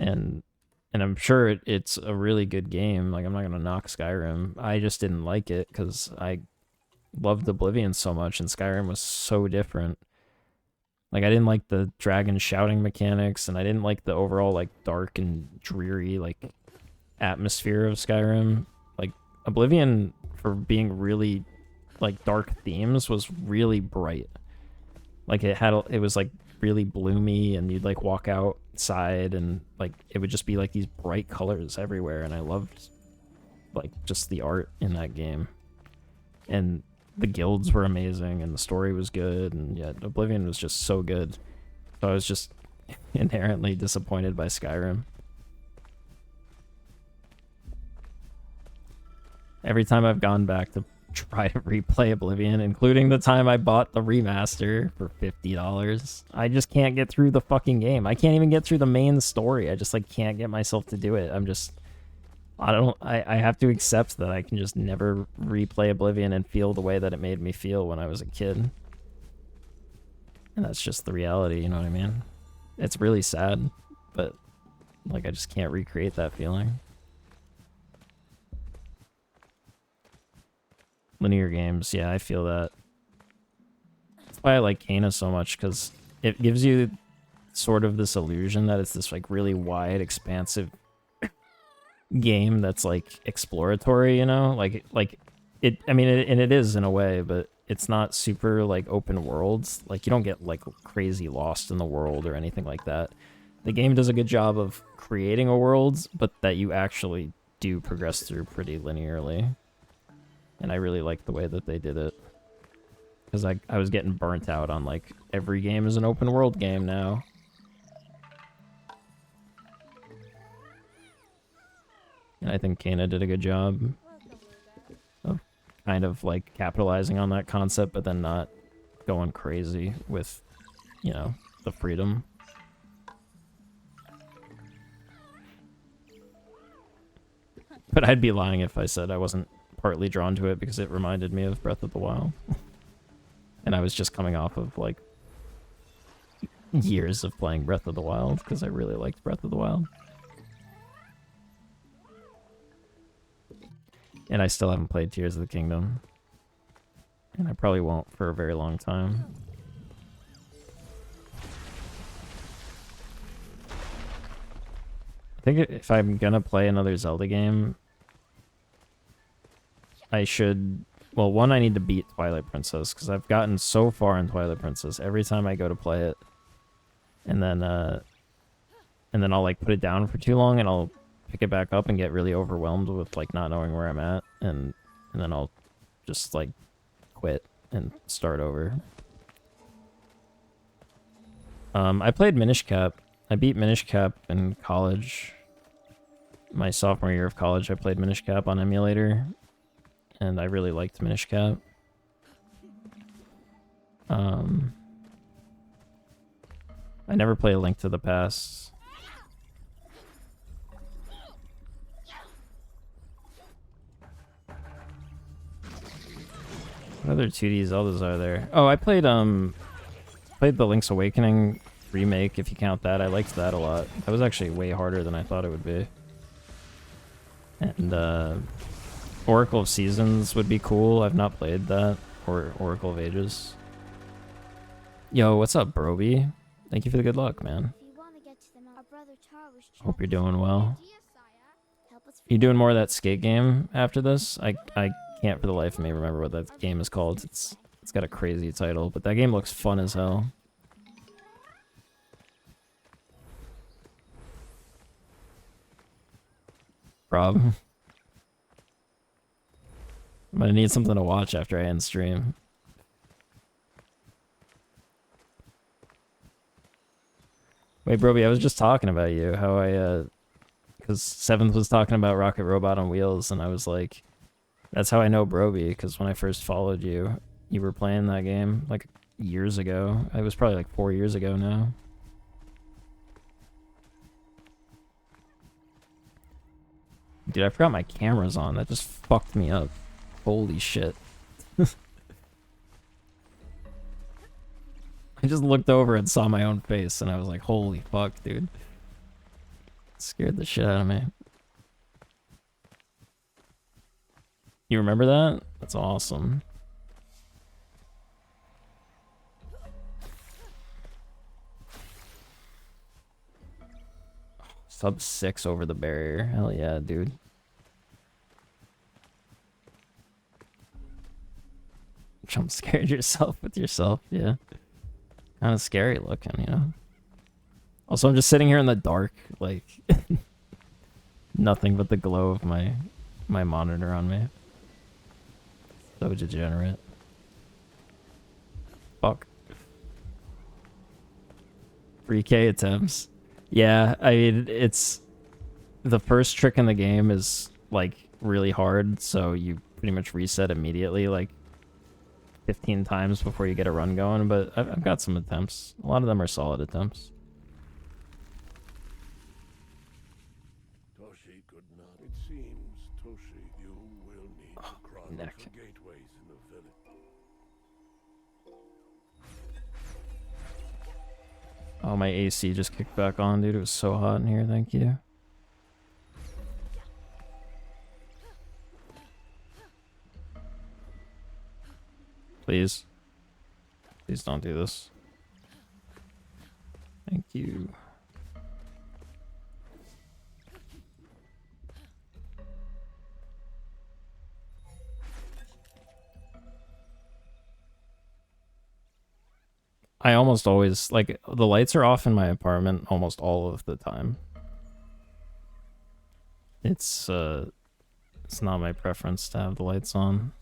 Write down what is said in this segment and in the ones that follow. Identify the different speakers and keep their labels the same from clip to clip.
Speaker 1: and I'm sure it's a really good game. Like, I'm not gonna knock Skyrim. I just didn't like it because I loved Oblivion so much, and Skyrim was so different. Like, I didn't like the dragon shouting mechanics, and I didn't like the overall like dark and dreary like atmosphere of Skyrim. Like, Oblivion, for being really like dark themes, was really bright. Like, it was like really bloomy, and you'd like walk outside and like it would just be like these bright colors everywhere, and I loved like just the art in that game. And the guilds were amazing, and the story was good, and yeah, Oblivion was just so good. So I was just inherently disappointed by Skyrim. Every time I've gone back to try to replay Oblivion, including the time I bought the remaster for $50, I just can't get through the fucking game. I can't even get through the main story. I just like can't get myself to do it. I have to accept that I can just never replay Oblivion and feel the way that it made me feel when I was a kid. And that's just the reality, you know what I mean? It's really sad, but like I just can't recreate that feeling. Linear games, yeah, I feel that. That's why I like Kena so much, because it gives you sort of this illusion that it's this like really wide, expansive game that's like exploratory, you know? Like it, I mean, and it is in a way, but it's not super like open worlds. Like, you don't get like crazy lost in the world or anything like that. The game does a good job of creating a world, but that you actually do progress through pretty linearly. And I really like the way that they did it. Because I was getting burnt out on like every game is an open world game now. And I think Kena did a good job of kind of like capitalizing on that concept, but then not going crazy with, you know, the freedom. But I'd be lying if I said I wasn't partly drawn to it because it reminded me of Breath of the Wild. And I was just coming off of like years of playing Breath of the Wild because I really liked Breath of the Wild. And I still haven't played Tears of the Kingdom. And I probably won't for a very long time. I think if I'm gonna play another Zelda game, I should... Well, one, I need to beat Twilight Princess, because I've gotten so far in Twilight Princess every time I go to play it. And then I'll like put it down for too long, and I'll pick it back up and get really overwhelmed with like not knowing where I'm at, and then I'll just like quit and start over. I played Minish Cap. I beat Minish Cap in college. My sophomore year of college, I played Minish Cap on emulator, and I really liked Minish Cap. I never played A Link to the Past. What other 2D Zeldas are there? Oh, I played the Link's Awakening remake, if you count that. I liked that a lot. That was actually way harder than I thought it would be. And Oracle of Seasons would be cool. I've not played that. Or Oracle of Ages. Yo, what's up, Broby? Thank you for the good luck, man. Hope you're doing well. You doing more of that skate game after this? I can't for the life of me remember what that game is called. It's got a crazy title, but that game looks fun as hell. Rob. I'm gonna need something to watch after I end stream. Wait, Broby, I was just talking about you, how I, because Seventh was talking about Rocket Robot on Wheels, and I was like, that's how I know Broby, because when I first followed you, you were playing that game, like, years ago. It was probably like 4 years ago now. Dude, I forgot my camera's on. That just fucked me up. Holy shit. I just looked over and saw my own face, and I was like, holy fuck, dude. Scared the shit out of me. You remember that? That's awesome. Sub 6 over the barrier. Hell yeah, dude. Jump scared yourself with yourself, yeah. Kind of scary looking, you know? Also, I'm just sitting here in the dark, like... nothing but the glow of my monitor on me. So degenerate. Fuck. 3K attempts. Yeah, I mean, it's... the first trick in the game is, like, really hard, so you pretty much reset immediately, like, 15 times before you get a run going, but I've got some attempts. A lot of them are solid attempts.
Speaker 2: Toshi could not. It seems, Toshi, you will need to cross the gateways in the village.
Speaker 1: Oh, my AC just kicked back on, dude. It was so hot in here, thank you. Please. Please don't do this. Thank you. I almost always, like, the lights are off in my apartment almost all of the time. It's not my preference to have the lights on.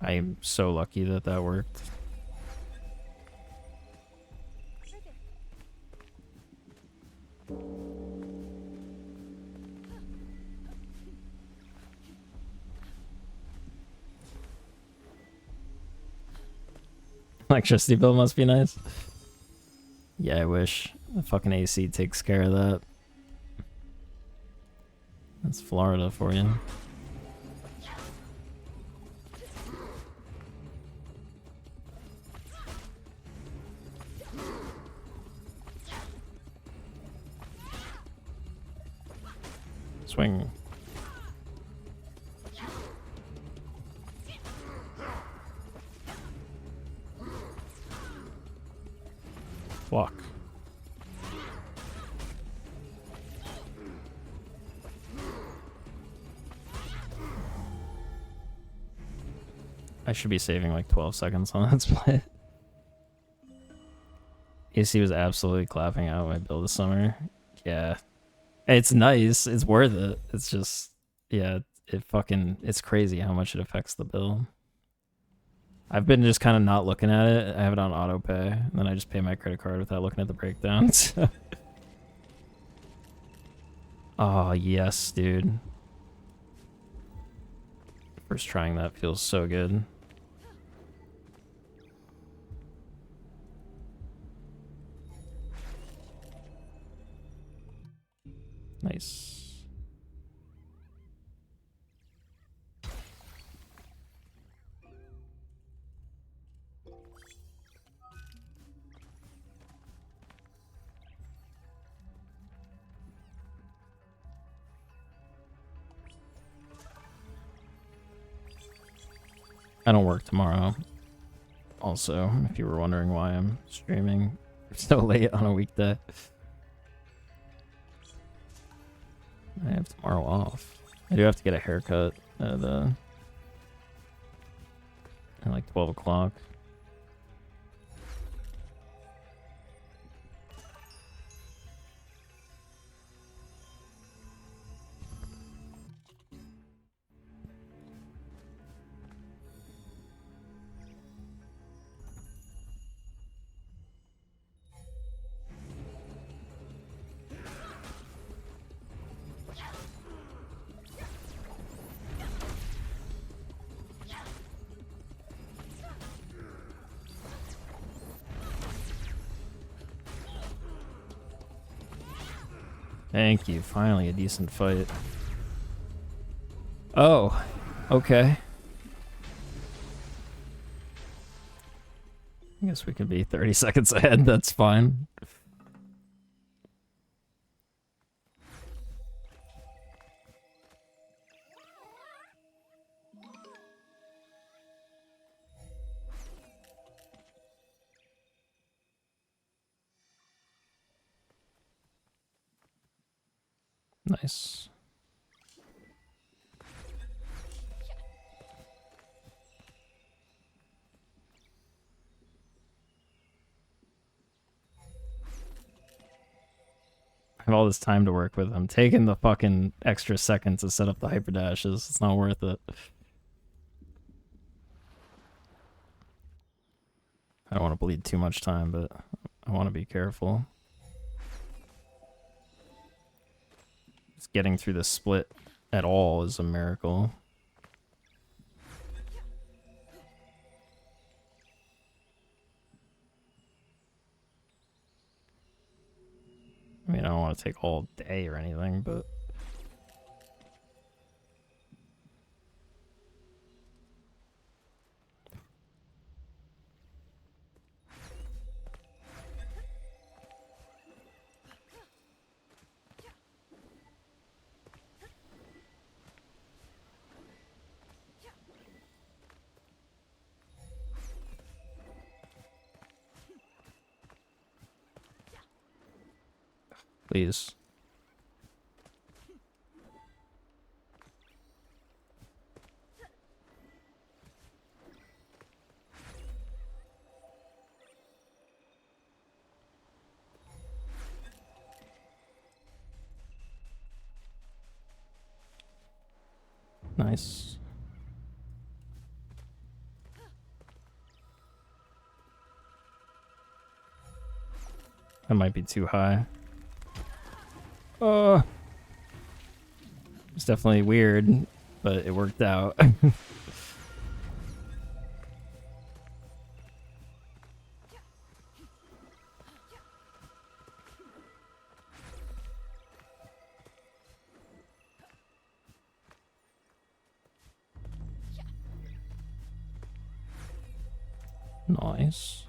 Speaker 1: I'm so lucky that that worked. Electricity bill must be nice. Yeah, I wish. The fucking AC takes care of that. That's Florida for you. Swing. Walk. I should be saving like 12 seconds on that split. AC was absolutely clapping out my build this summer. Yeah. It's nice. It's worth it. It's just, yeah, it's crazy how much it affects the bill. I've been just kind of not looking at it. I have it on auto pay, and then I just pay my credit card without looking at the breakdowns. Oh, yes, dude. First trying that feels so good. Nice. I don't work tomorrow. Also, if you were wondering why I'm streaming so late on a weekday. I have tomorrow off. I do have to get a haircut at like 12 o'clock. Thank you. Finally, a decent fight. Oh, okay. I guess we could be 30 seconds ahead, that's fine. Nice. I have all this time to work with. I'm taking the fucking extra second to set up the hyper dashes. It's not worth it. I don't want to bleed too much time, but I want to be careful. Just getting through the split at all is a miracle. I mean, I don't want to take all day or anything, but... Please. Nice. That might be too high. It's definitely weird, but it worked out. Nice.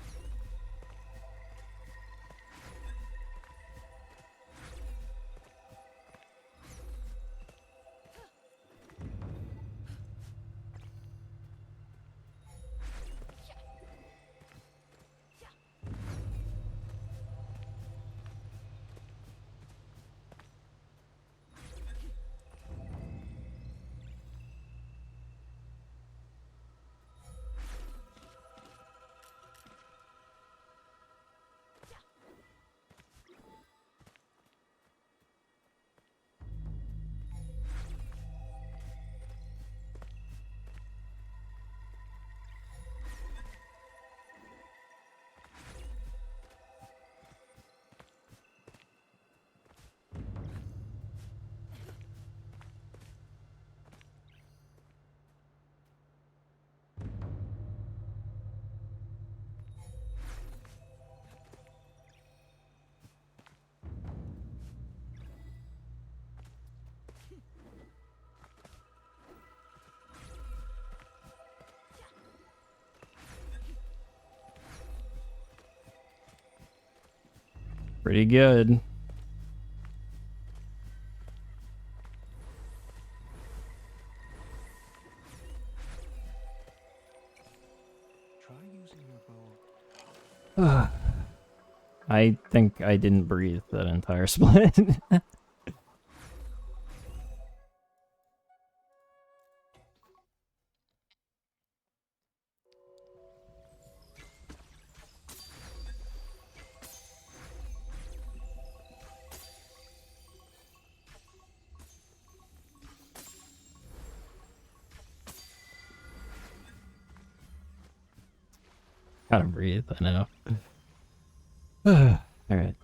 Speaker 1: Pretty good.
Speaker 2: Try using your bow.
Speaker 1: I think I didn't breathe that entire split. Gotta breathe, I know. Alright.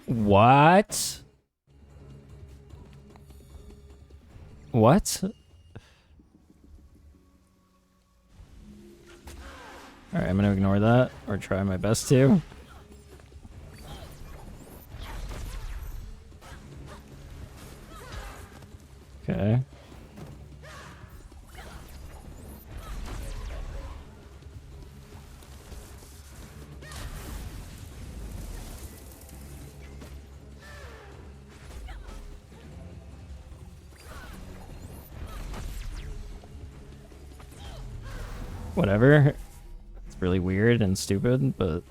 Speaker 1: What? What? Alright, I'm gonna ignore that, or try my best to. Okay. Whatever. It's really weird and stupid, but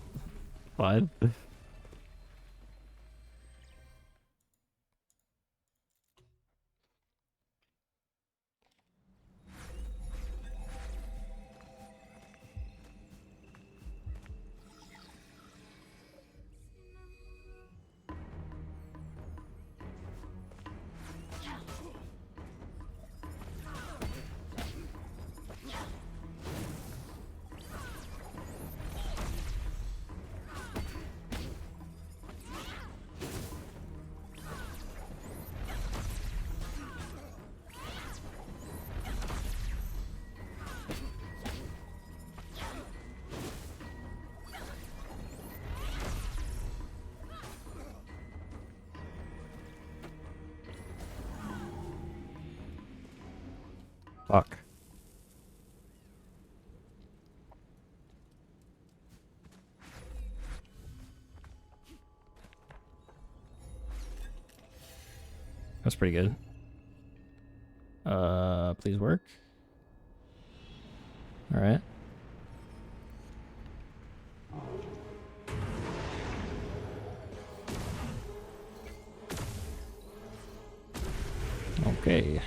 Speaker 1: fine. Fuck. That's pretty good. Please work. All right. Okay.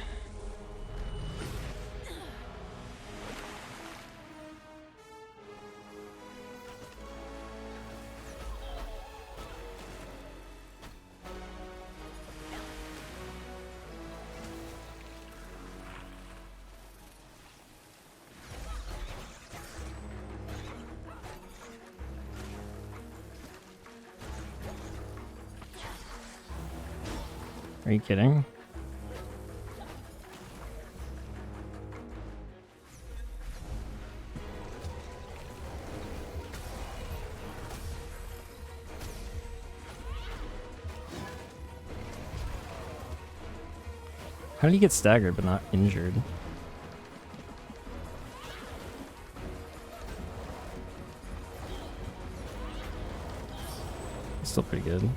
Speaker 1: Are you kidding? How did he get staggered but not injured? Still pretty good.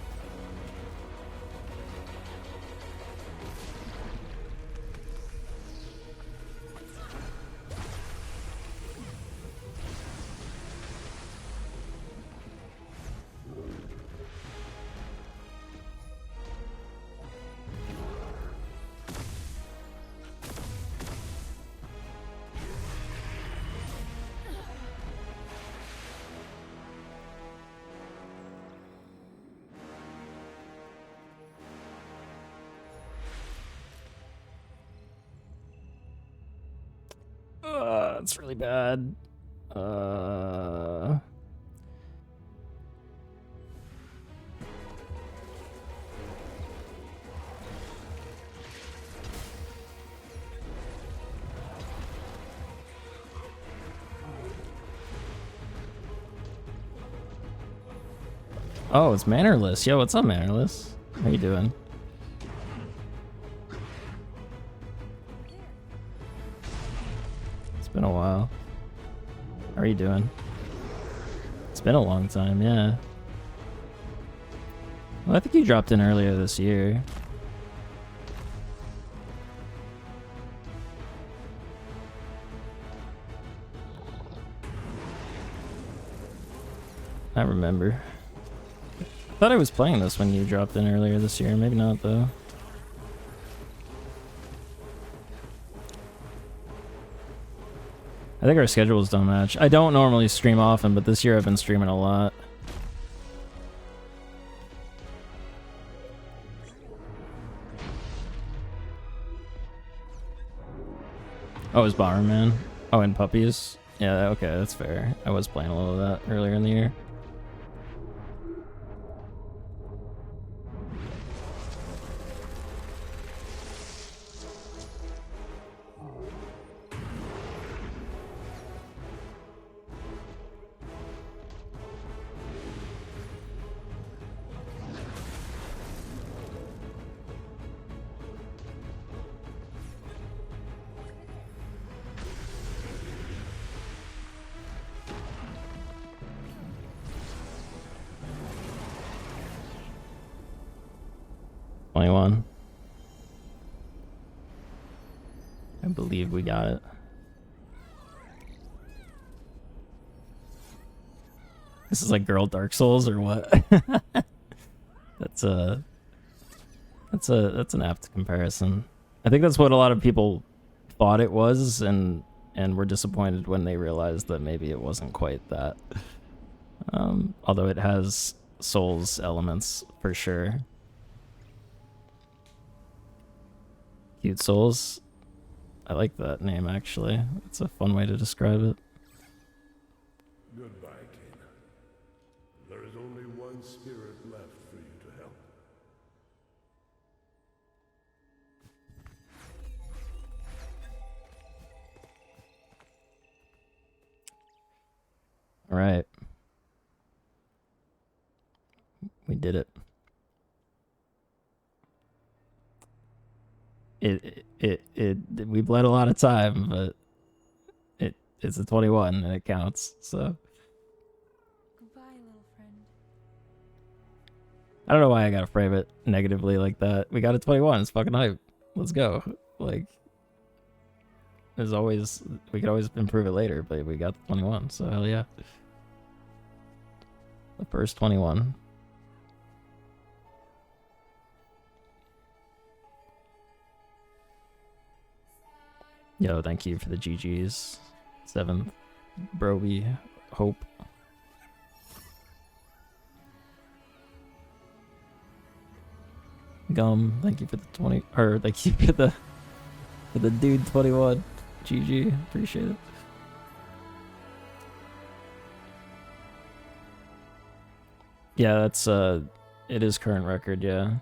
Speaker 1: That's really bad. Oh, it's Mannerless. Yo, what's up, Mannerless? How you doing? It's been a while. How are you doing? It's been a long time, yeah. Well, I think you dropped in earlier this year. I remember. I thought I was playing this when you dropped in earlier this year. Maybe not, though. I think our schedules don't match. I don't normally stream often, but this year I've been streaming a lot. Oh, it's Bomberman. Oh, and Puppies. Yeah, okay, that's fair. I was playing a little of that earlier in the year. 21. I believe we got it. This is like Girl Dark Souls or what? That's an apt comparison. I think that's what a lot of people thought it was, and were disappointed when they realized that maybe it wasn't quite that. Although it has Souls elements for sure. Cute Souls. I like that name actually. It's a fun way to describe it.
Speaker 2: Goodbye, Kana. There is only one spirit left for you to help.
Speaker 1: All right. We did it. We bled a lot of time, but it's a 21 and it counts. So
Speaker 3: Goodbye, little friend.
Speaker 1: I don't know why I gotta frame it negatively like that. We got a 21. It's fucking hype. Let's go. Like, there's always, we could always improve it later, but we got the 21. So hell yeah. The first 21. Yo, thank you for the GGs. 7th, Broby, Hope. Gum, thank you for the 20, or thank you for the dude 21. GG, appreciate it. Yeah, that's it is current record, yeah.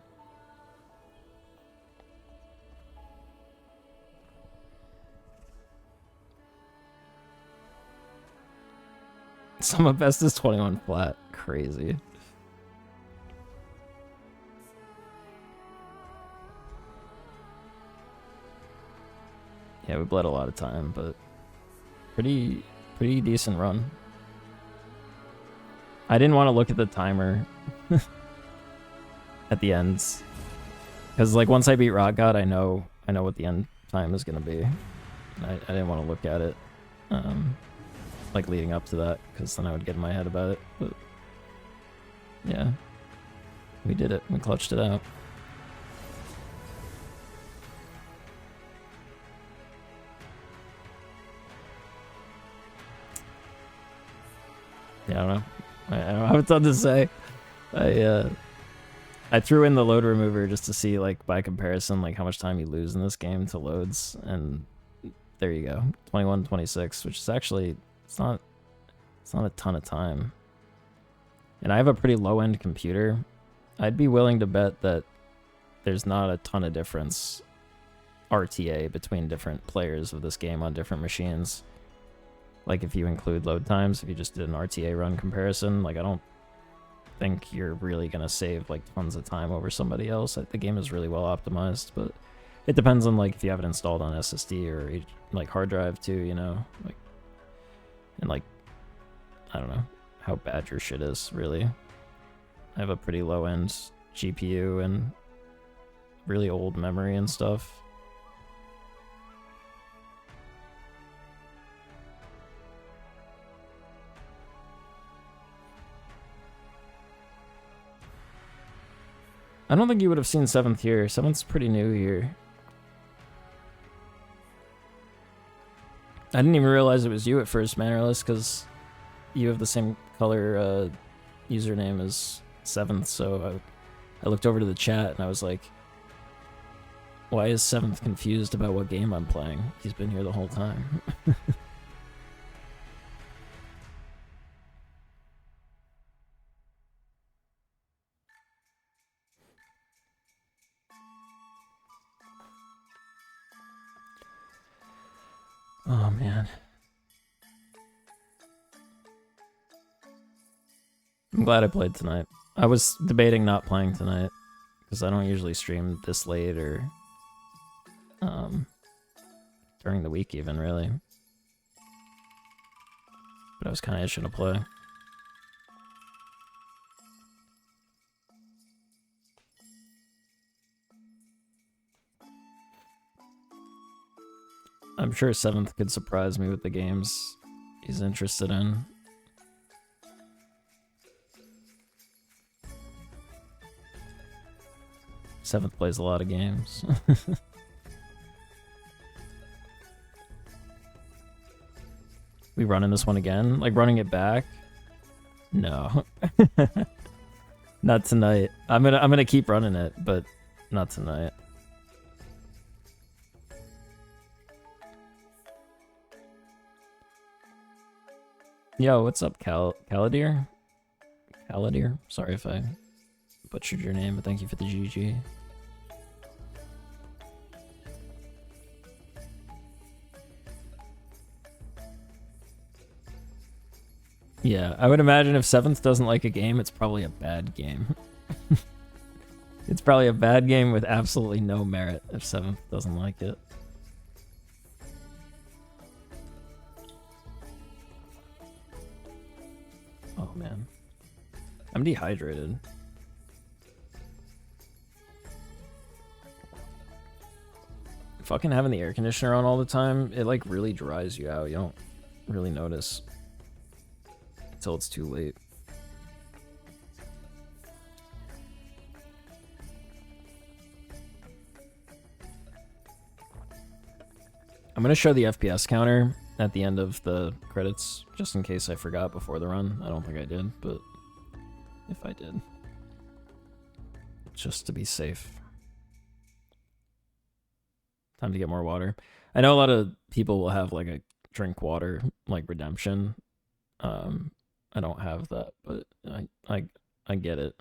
Speaker 1: Summer best is 21 flat. Crazy. Yeah, we bled a lot of time, but pretty decent run. I didn't want to look at the timer at the ends, because like once I beat Rock God, I know what the end time is gonna be. I didn't want to look at it, like leading up to that, because then I would get in my head about it. But yeah, we did it. We clutched it out. Yeah, I don't know. I don't have a ton to say. I threw in the load remover just to see, like, by comparison, like how much time you lose in this game to loads, and there you go, 21, 26, which is actually it's not a ton of time. And I have a pretty low end computer. I'd be willing to bet that there's not a ton of difference RTA between different players of this game on different machines. Like if you include load times, if you just did an RTA run comparison, like I don't think you're really gonna save like tons of time over somebody else. The game is really well optimized, but it depends on like if you have it installed on SSD or like hard drive too, you know, like, and like I don't know how bad your shit is really. I have a pretty low end GPU and really old memory and stuff. I don't think you would have seen 7th here. 7th's pretty new here. I didn't even realize it was you at first, Mannerless, because you have the same color username as 7th, so I looked over to the chat and I was like, why is 7th confused about what game I'm playing? He's been here the whole time. Oh, man. I'm glad I played tonight. I was debating not playing tonight, because I don't usually stream this late or during the week even, really. But I was kind of itching to play. I'm sure 7th could surprise me with the games he's interested in. Seventh plays a lot of games. We running this one again? Like running it back? No. Not tonight. I'm gonna keep running it, but not tonight. Yo, what's up, Caladir? Caladir? Sorry if I butchered your name, but thank you for the GG. Yeah, I would imagine if 7th doesn't like a game, it's probably a bad game. It's probably a bad game with absolutely no merit if 7th doesn't like it. Oh man. I'm dehydrated. Fucking having the air conditioner on all the time, it like really dries you out. You don't really notice until it's too late. I'm gonna show the FPS counter at the end of the credits, just in case I forgot before the run. I don't think I did, but if I did, just to be safe. Time to get more water. I know a lot of people will have like a drink water like redemption. I don't have that, but I get it.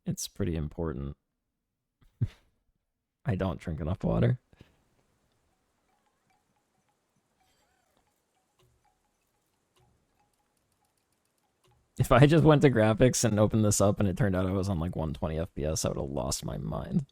Speaker 1: It's pretty important. I don't drink enough water. If I just went to graphics and opened this up and it turned out I was on like 120 FPS, I would have lost my mind.